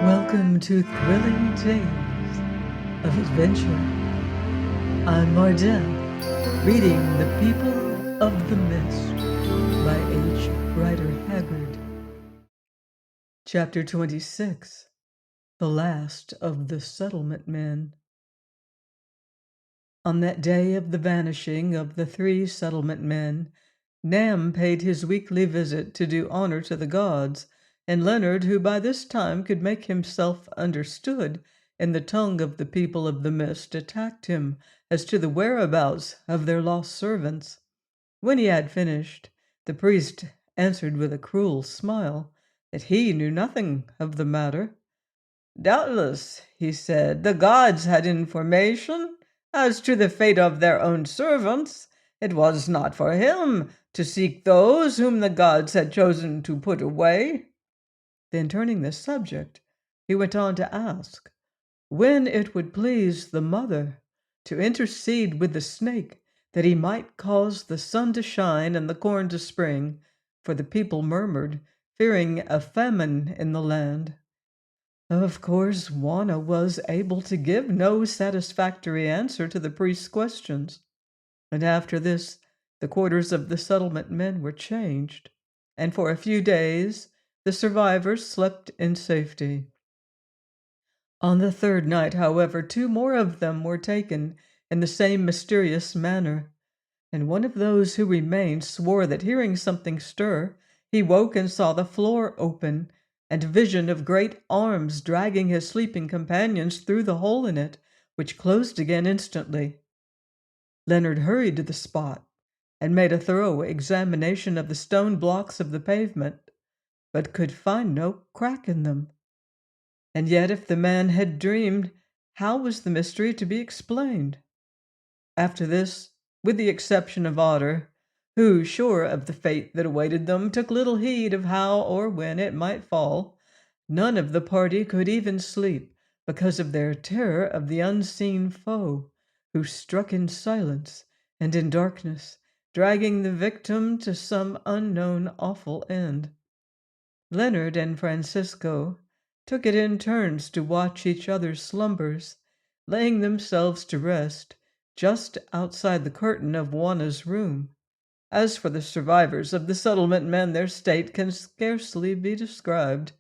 Welcome to Thrilling Tales of Adventure. I'm Mardell, reading The People of the Mist by H. Rider Haggard. Chapter 26, The Last of the Settlement Men. On that day of the vanishing of the 3 settlement men, Nam paid his weekly visit to do honor to the gods, and Leonard, who by this time could make himself understood in the tongue of the people of the mist, attacked him as to the whereabouts of their lost servants. When he had finished, the priest answered with a cruel smile that he knew nothing of the matter. Doubtless, he said, the gods had information as to the fate of their own servants. It was not for him to seek those whom the gods had chosen to put away. Then, turning the subject, he went on to ask when it would please the mother to intercede with the snake that he might cause the sun to shine and the corn to spring, for the people murmured, fearing a famine in the land. Of course, Juana was able to give no satisfactory answer to the priest's questions, and after this the quarters of the settlement men were changed, and for a few days the survivors slept in safety. On the 3rd night, however, 2 more of them were taken in the same mysterious manner, and one of those who remained swore that hearing something stir, he woke and saw the floor open, and a vision of great arms dragging his sleeping companions through the hole in it, which closed again instantly. Leonard hurried to the spot and made a thorough examination of the stone blocks of the pavement, but could find no crack in them. And yet, if the man had dreamed, how was the mystery to be explained? After this, with the exception of Otter, who, sure of the fate that awaited them, took little heed of how or when it might fall, none of the party could even sleep because of their terror of the unseen foe, who struck in silence and in darkness, dragging the victim to some unknown awful end. Leonard and Francisco took it in turns to watch each other's slumbers, laying themselves to rest just outside the curtain of Juana's room. As for the survivors of the settlement men, their state can scarcely be described.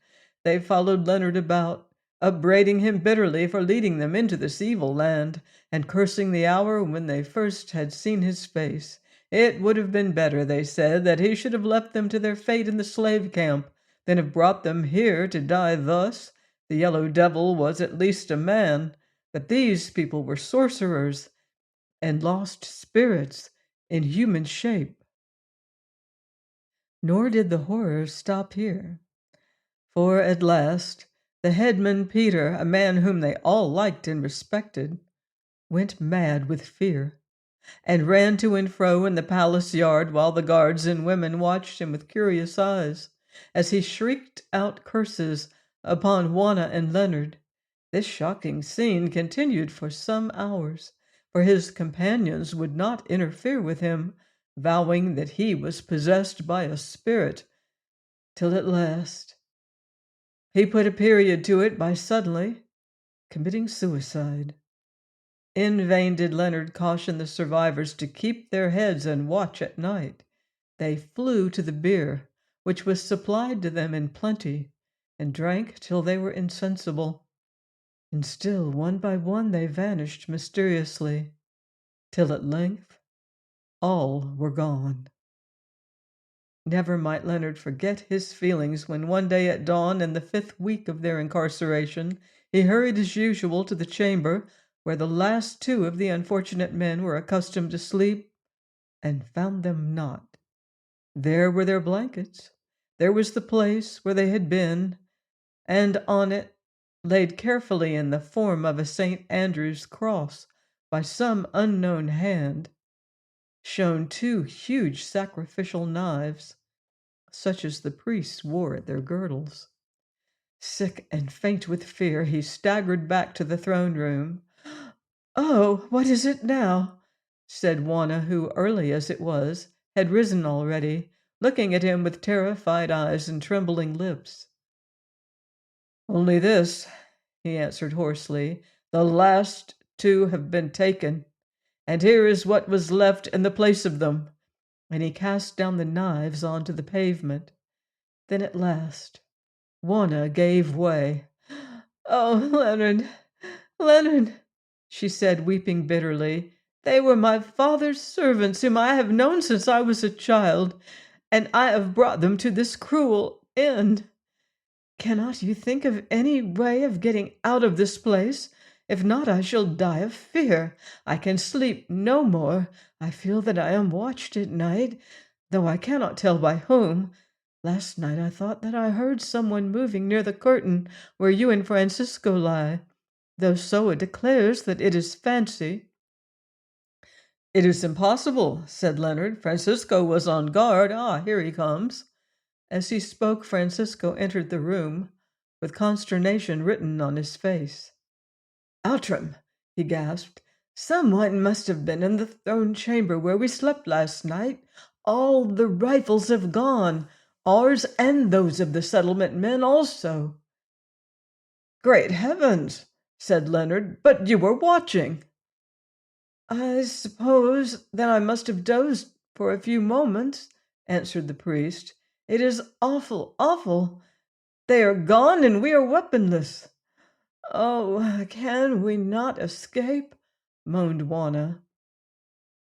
They followed Leonard about, upbraiding him bitterly for leading them into this evil land, and cursing the hour when they first had seen his face. It would have been better, they said, that he should have left them to their fate in the slave camp than have brought them here to die thus. The yellow devil was at least a man, but these people were sorcerers and lost spirits in human shape. Nor did the horror stop here, for at last the headman Peter, a man whom they all liked and respected, went mad with fear, and ran to and fro in the palace yard while the guards and women watched him with curious eyes, as he shrieked out curses upon Juana and Leonard. This shocking scene continued for some hours, for his companions would not interfere with him, vowing that he was possessed by a spirit, till at last he put a period to it by suddenly committing suicide. In vain did Leonard caution the survivors to keep their heads and watch at night. They flew to the beer, which was supplied to them in plenty, and drank till they were insensible. And still, one by one, they vanished mysteriously, till at length all were gone. Never might Leonard forget his feelings when one day at dawn in the 5th week of their incarceration he hurried as usual to the chamber where the last 2 of the unfortunate men were accustomed to sleep, and found them not. There were their blankets, there was the place where they had been, and on it, laid carefully in the form of a St. Andrew's cross by some unknown hand, shone 2 huge sacrificial knives, such as the priests wore at their girdles. Sick and faint with fear, he staggered back to the throne room. "Oh, what is it now?" said Juana, who, early as it was, had risen already, looking at him with terrified eyes and trembling lips. Only this, he answered hoarsely. The last two have been taken, and here is what was left in the place of them. And he cast down the knives onto the pavement. Then at last, Juana gave way. Oh, Leonard, Leonard, she said, weeping bitterly. They were my father's servants, whom I have known since I was a child, and I have brought them to this cruel end. Cannot you think of any way of getting out of this place? If not, I shall die of fear. I can sleep no more. I feel that I am watched at night, though I cannot tell by whom. Last night I thought that I heard someone moving near the curtain where you and Francisco lie, though Soa declares that it is fancy. It is impossible, said Leonard. Francisco was on guard. Ah, here he comes. As he spoke, Francisco entered the room, with consternation written on his face. Outram, he gasped. Someone must have been in the throne chamber where we slept last night. All the rifles have gone, ours and those of the settlement men also. Great heavens, said Leonard, but you were watching. I suppose that I must have dozed for a few moments, answered the priest. It is awful, awful. They are gone and we are weaponless. Oh, can we not escape? Moaned Juana.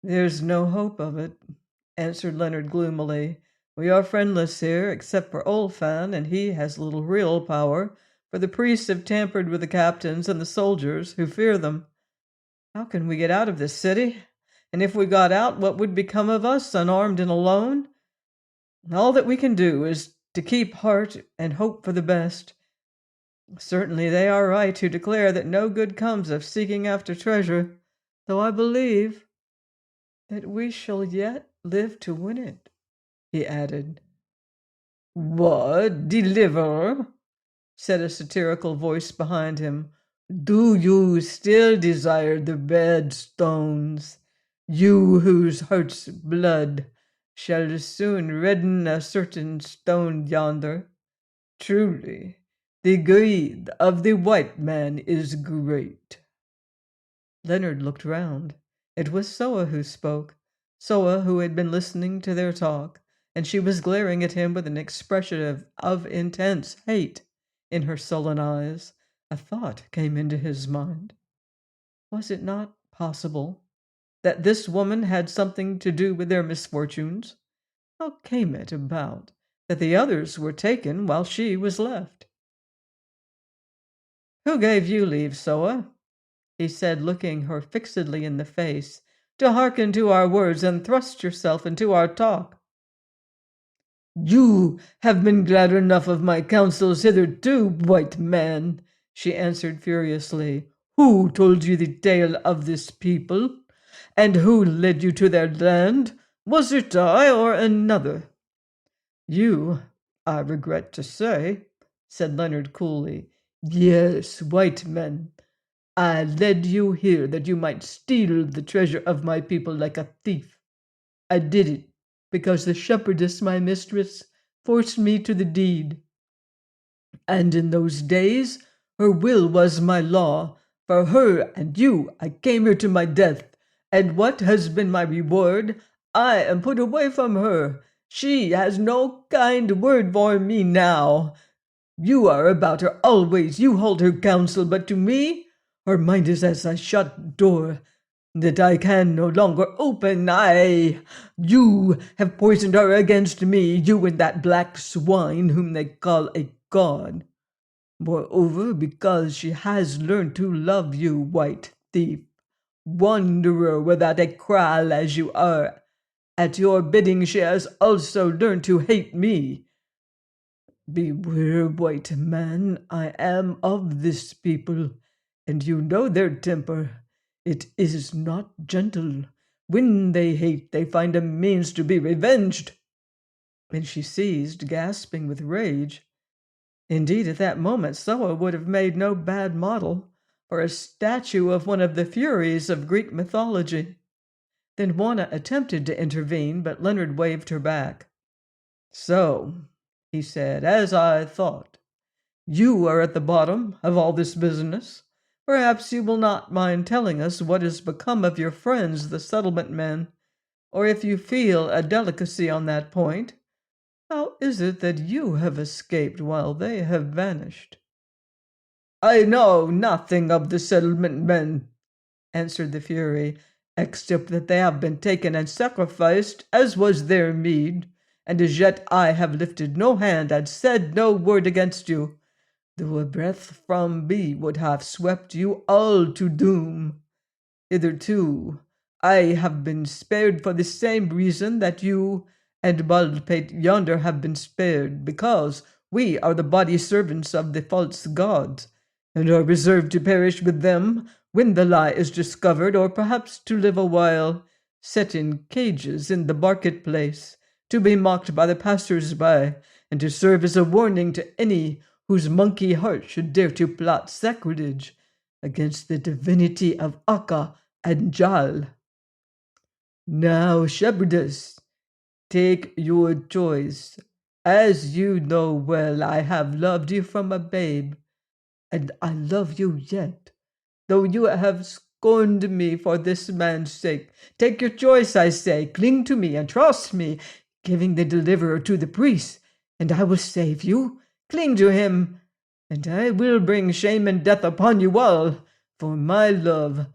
There's no hope of it, answered Leonard gloomily. We are friendless here, except for Olfan, and he has little real power, for the priests have tampered with the captains and the soldiers, who fear them. How can we get out of this city? And if we got out, what would become of us, unarmed and alone? All that we can do is to keep heart and hope for the best. Certainly they are right who declare that no good comes of seeking after treasure, though I believe that we shall yet live to win it, he added. What, deliverer? Said a satirical voice behind him. Do you still desire the red stones? You whose heart's blood shall soon redden a certain stone yonder. Truly, the greed of the white man is great. Leonard looked round. It was Soa who spoke, Soa who had been listening to their talk, and she was glaring at him with an expression of intense hate in her sullen eyes. A thought came into his mind. Was it not possible that this woman had something to do with their misfortunes? How came it about that the others were taken while she was left? Who gave you leave, Soa? He said, looking her fixedly in the face, to hearken to our words and thrust yourself into our talk. You have been glad enough of my counsels hitherto, white man, she answered furiously. Who told you the tale of this people? And who led you to their land? Was it I or another? You, I regret to say, said Leonard coolly. Yes, white men. I led you here that you might steal the treasure of my people like a thief. I did it because the shepherdess, my mistress, forced me to the deed. And in those days her will was my law. For her and you I came here to my death. And what has been my reward? I am put away from her. She has no kind word for me now. You are about her always. You hold her counsel, but to me her mind is as a shut door that I can no longer open. You have poisoned her against me, you and that black swine whom they call a god. Moreover, because she has learned to love you, white thief, wanderer without a kraal as you are, at your bidding she has also learned to hate me. Beware, white man, I am of this people, and you know their temper. It is not gentle. When they hate, they find a means to be revenged. And she ceased, gasping with rage. Indeed, at that moment, Soa would have made no bad model for a statue of one of the Furies of Greek mythology. Then Juana attempted to intervene, but Leonard waved her back. So, he said, as I thought. You are at the bottom of all this business. Perhaps you will not mind telling us what has become of your friends, the settlement men, or if you feel a delicacy on that point, how is it that you have escaped while they have vanished?" "I know nothing of the settlement men," answered the Fury, "except that they have been taken and sacrificed, as was their meed, and as yet I have lifted no hand and said no word against you, though a breath from me would have swept you all to doom. Hitherto I have been spared for the same reason that you and Baldpate yonder have been spared, because we are the body servants of the false gods, and are reserved to perish with them when the lie is discovered, or perhaps to live a while, set in cages in the market-place, to be mocked by the passers-by, and to serve as a warning to any whose monkey heart should dare to plot sacrilege against the divinity of Akka and Jal. Now, shepherdess, take your choice. As you know well, I have loved you from a babe, and I love you yet, though you have scorned me for this man's sake. Take your choice, I say. Cling to me and trust me, giving the deliverer to the priest, and I will save you. Cling to him, and I will bring shame and death upon you all, for my love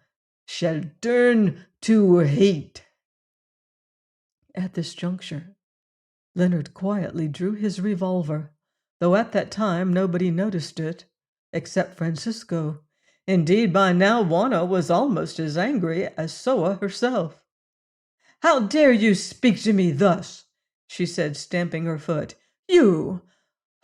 shall turn to hate." At this juncture, Leonard quietly drew his revolver, though at that time nobody noticed it, except Francisco. Indeed, by now Juana was almost as angry as Soa herself. "How dare you speak to me thus?" she said, stamping her foot. "You,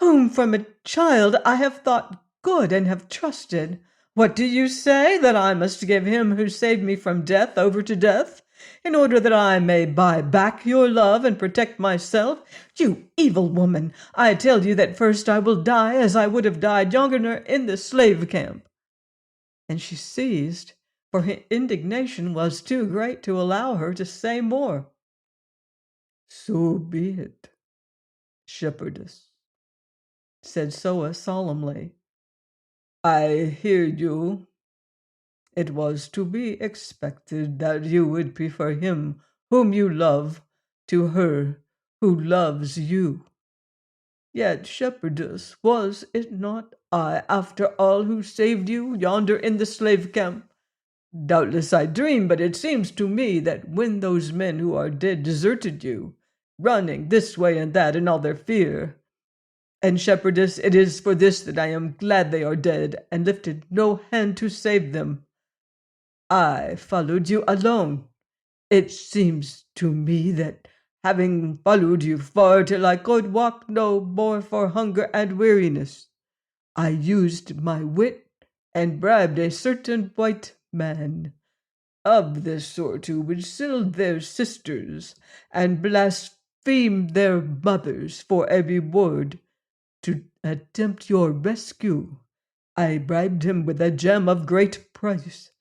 whom from a child I have thought good and have trusted. What do you say? That I must give him who saved me from death over to death, in order that I may buy back your love and protect myself? You evil woman, I tell you that first I will die as I would have died yonder in the slave camp." And she ceased, for her indignation was too great to allow her to say more. "So be it, shepherdess," said Soa solemnly. "I hear you. It was to be expected that you would prefer him whom you love to her who loves you. Yet, shepherdess, was it not I, after all, who saved you yonder in the slave camp? Doubtless I dream, but it seems to me that when those men who are dead deserted you, running this way and that in all their fear, and, shepherdess, it is for this that I am glad they are dead, and lifted no hand to save them, I followed you alone. It seems to me that, having followed you far till I could walk no more for hunger and weariness, I used my wit and bribed a certain white man of this sort who would sell their sisters and blaspheme their mothers for a reward to attempt your rescue. I bribed him with a gem of great price.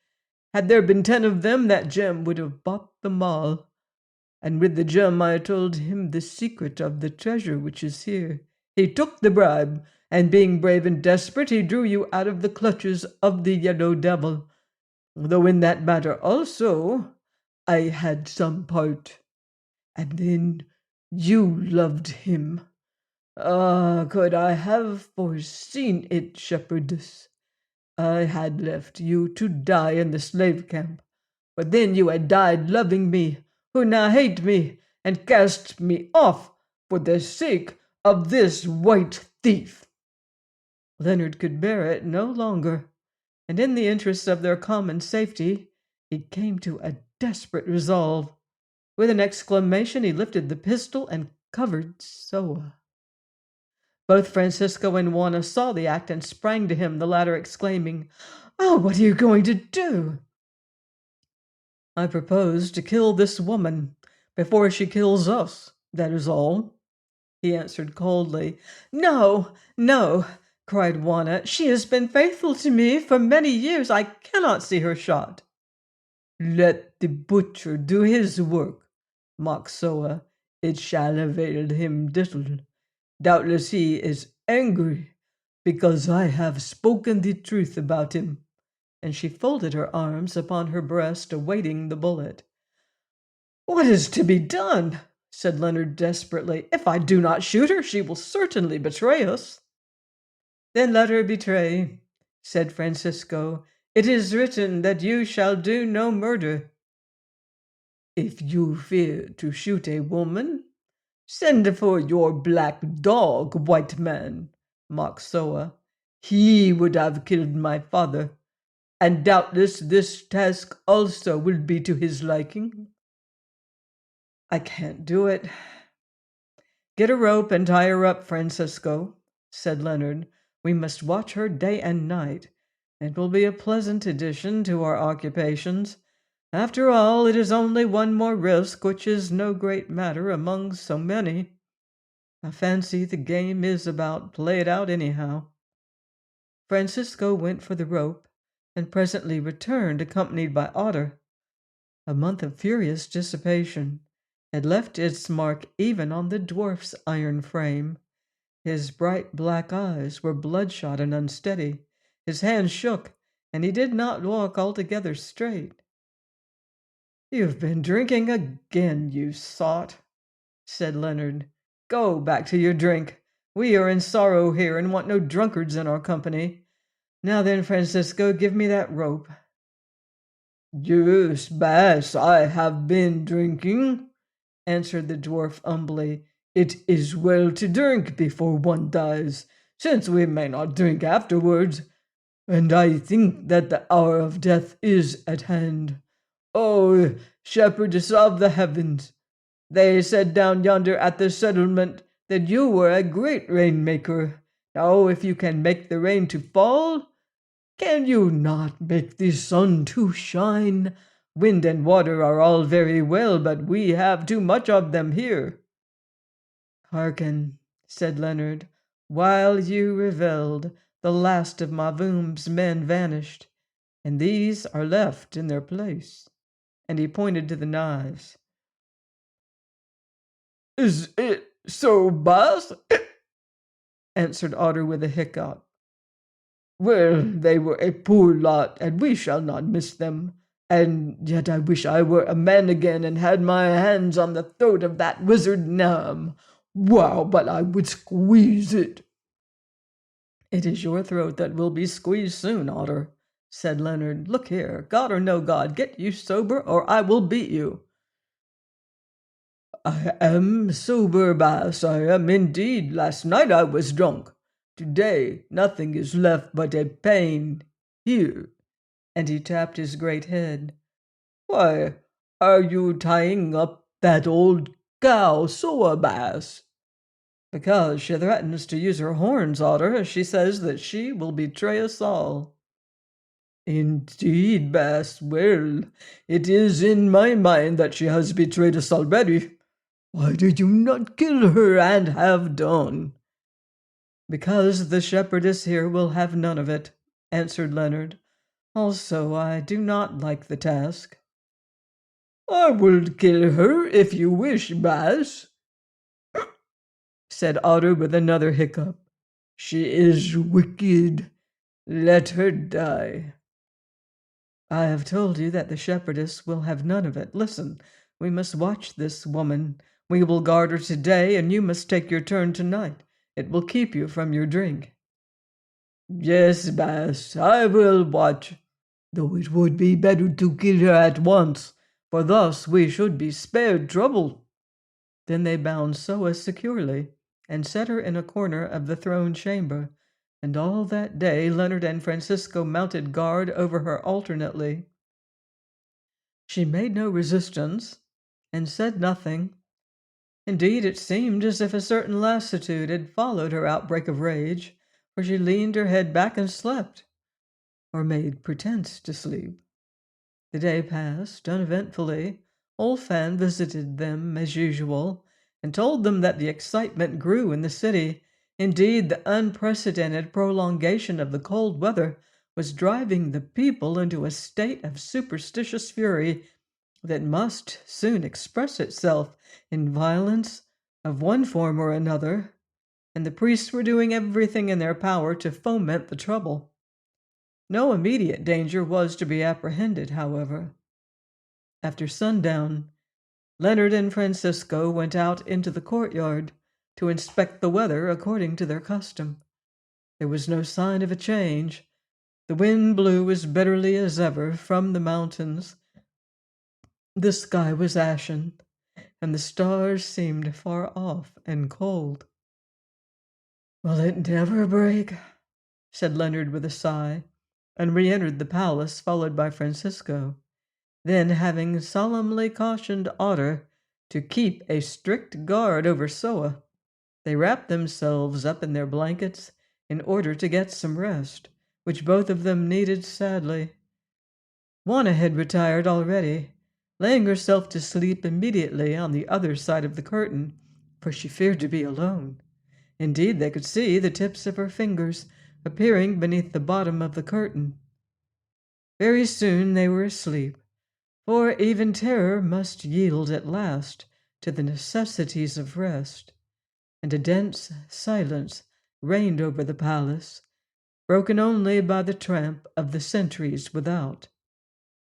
Had there been 10 of them, that gem would have bought them all. And with the gem I told him the secret of the treasure which is here. He took the bribe, and being brave and desperate, he drew you out of the clutches of the yellow devil. Though in that matter also I had some part. And then you loved him. Ah, could I have foreseen it, shepherdess, I had left you to die in the slave camp. But then you had died loving me, who now hate me, and cast me off for the sake of this white thief." Leonard could bear it no longer, and in the interests of their common safety, he came to a desperate resolve. With an exclamation, he lifted the pistol and covered Soa. Both Francisco and Juana saw the act and sprang to him, the latter exclaiming, "Oh, what are you going to do?" "I propose to kill this woman before she kills us, that is all," he answered coldly. "No, no," cried Juana. "She has been faithful to me for many years. I cannot see her shot." "Let the butcher do his work," mocked Soa. "It shall avail him little. Doubtless he is angry, because I have spoken the truth about him. And she folded her arms upon her breast, awaiting the bullet. What is to be done? Said Leonard desperately. If I do not shoot her, she will certainly betray us. Then let her betray, said Francisco. It is written that you shall do no murder. If you fear to shoot a woman, send for your black dog, white man, mocked Soa. He would have killed my father, and doubtless this task also will be to his liking. I can't do it. Get a rope and tie her up, Francisco, said Leonard. We must watch her day and night. It will be a pleasant addition to our occupations. After all, it is only one more risk, which is no great matter among so many. I fancy the game is about played out anyhow. Francisco went for the rope, and presently returned, accompanied by Otter. A month of furious dissipation had left its mark even on the dwarf's iron frame. His bright black eyes were bloodshot and unsteady. His hands shook, and he did not walk altogether straight. You've been drinking again, you sot, said Leonard. Go back to your drink. We are in sorrow here and want no drunkards in our company. Now then, Francisco, give me that rope. Yes, Bass, I have been drinking, answered the dwarf humbly. It is well to drink before one dies, since we may not drink afterwards, and I think that the hour of death is at hand. Oh, shepherdess of the heavens, they said down yonder at the settlement that you were a great rainmaker. Now, if you can make the rain to fall, can you not make the sun to shine? Wind and water are all very well, but we have too much of them here. Hearken, said Leonard. While you revelled, the last of Mavoom's men vanished, and these are left in their place. And he pointed to the knives. Is it so, Bass? answered Otter with a hiccough. Well, they were a poor lot, and we shall not miss them. And yet I wish I were a man again and had my hands on the throat of that wizard Nam. Wow, but I would squeeze it. It is your throat that will be squeezed soon, Otter, said Leonard. Look here, God or no God, get you sober, or I will beat you. I am sober, Bass, I am indeed. Last night I was drunk. Today nothing is left but a pain here. And he tapped his great head. Why, are you tying up that old cow, Soa, Bass? Because she threatens to use her horns, Otter. She says that she will betray us all. Indeed, Bass. Well, it is in my mind that she has betrayed us already. Why did you not kill her and have done? Because the shepherdess here will have none of it, answered Leonard. Also, I do not like the task. I will kill her if you wish, Bass, said Otter with another hiccup. She is wicked. Let her die. I have told you that the shepherdess will have none of it. Listen, we must watch this woman. We will guard her today, and you must take your turn tonight. It will keep you from your drink. Yes, Bass, I will watch, though it would be better to kill her at once, for thus we should be spared trouble. Then they bound Soa securely, and set her in a corner of the throne chamber, and all that day Leonard and Francisco mounted guard over her alternately. She made no resistance, and said nothing. Indeed, it seemed as if a certain lassitude had followed her outbreak of rage, for she leaned her head back and slept, or made pretense to sleep. The day passed uneventfully. Olfan visited them as usual, and told them that the excitement grew in the city. Indeed, the unprecedented prolongation of the cold weather was driving the people into a state of superstitious fury that must soon express itself in violence of one form or another. and the priests were doing everything in their power to foment the trouble. No immediate danger was to be apprehended, however. After sundown, Leonard and Francisco went out into the courtyard to inspect the weather according to their custom. There was no sign of a change. The wind blew as bitterly as ever from the mountains. The sky was ashen, and the stars seemed far off and cold. "Will it never break?" said Leonard with a sigh, and re-entered the palace, followed by Francisco. Then, having solemnly cautioned Otter to keep a strict guard over Soa, they wrapped themselves up in their blankets in order to get some rest, which both of them needed sadly. Juana had retired already, laying herself to sleep immediately on the other side of the curtain, for she feared to be alone. Indeed, they could see the tips of her fingers appearing beneath the bottom of the curtain. Very soon they were asleep, for even terror must yield at last to the necessities of rest, and a dense silence reigned over the palace, broken only by the tramp of the sentries without.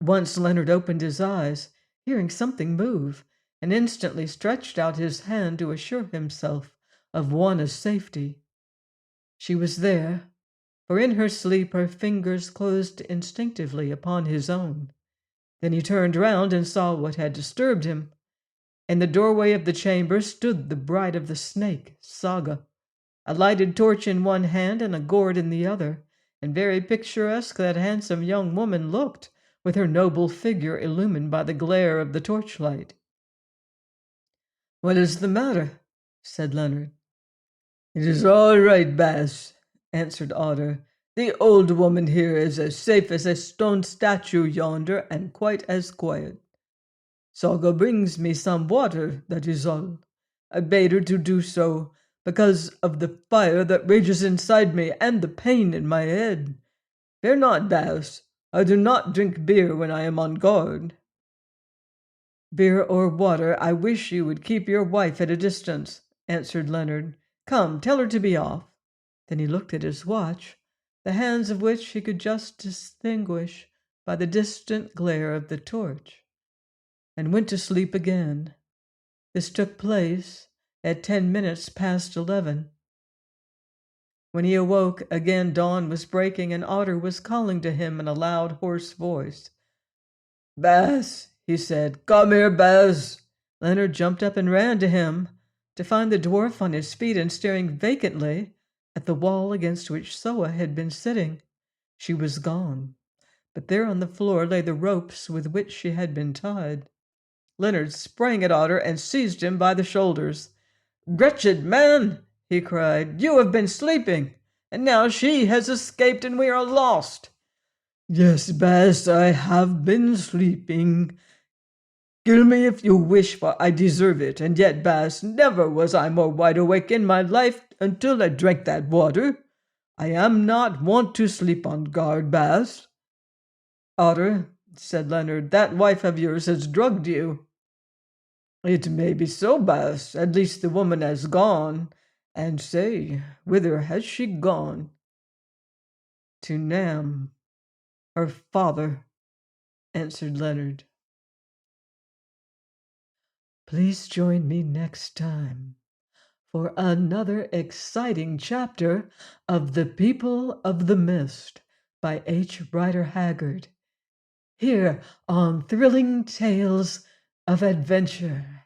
Once Leonard opened his eyes, hearing something move, and instantly stretched out his hand to assure himself of Juana's safety. She was there, for in her sleep her fingers closed instinctively upon his own. Then he turned round and saw what had disturbed him. In the doorway of the chamber stood the bride of the snake, Saga, a lighted torch in one hand and a gourd in the other, and very picturesque that handsome young woman looked, with her noble figure illumined by the glare of the torchlight. "What is the matter?" said Leonard. "It is all right, Bass," answered Otter. "The old woman here is as safe as a stone statue yonder, and quite as quiet. Saga brings me some water, that is all. I bade her to do so, because of the fire that rages inside me and the pain in my head. Fear not, Bass. I do not drink beer when I am on guard." "Beer or water, I wish you would keep your wife at a distance," answered Leonard. "Come, tell her to be off." Then he looked at his watch, the hands of which he could just distinguish by the distant glare of the torch, and went to sleep again. This took place at 10 minutes past 11. When he awoke, again dawn was breaking, and Otter was calling to him in a loud, hoarse voice. "Bass," he said, "come here, Bass." Leonard jumped up and ran to him, to find the dwarf on his feet and staring vacantly at the wall against which Soa had been sitting. She was gone, but there on the floor lay the ropes with which she had been tied. Leonard sprang at Otter and seized him by the shoulders. "Wretched man!" he cried. "You have been sleeping, and now she has escaped and we are lost." "Yes, Bass, I have been sleeping. Kill me if you wish, for I deserve it. And yet, Bass, never was I more wide awake in my life until I drank that water. I am not wont to sleep on guard, Bass." "Otter," said Leonard, "that wife of yours has drugged you." "It may be so, Bass. At least the woman has gone. And say, whither has she gone?" "To Nam, her father," answered Leonard. Please join me next time for another exciting chapter of The People of the Mist by H. Rider Haggard, here on Thrilling Tales of Adventure.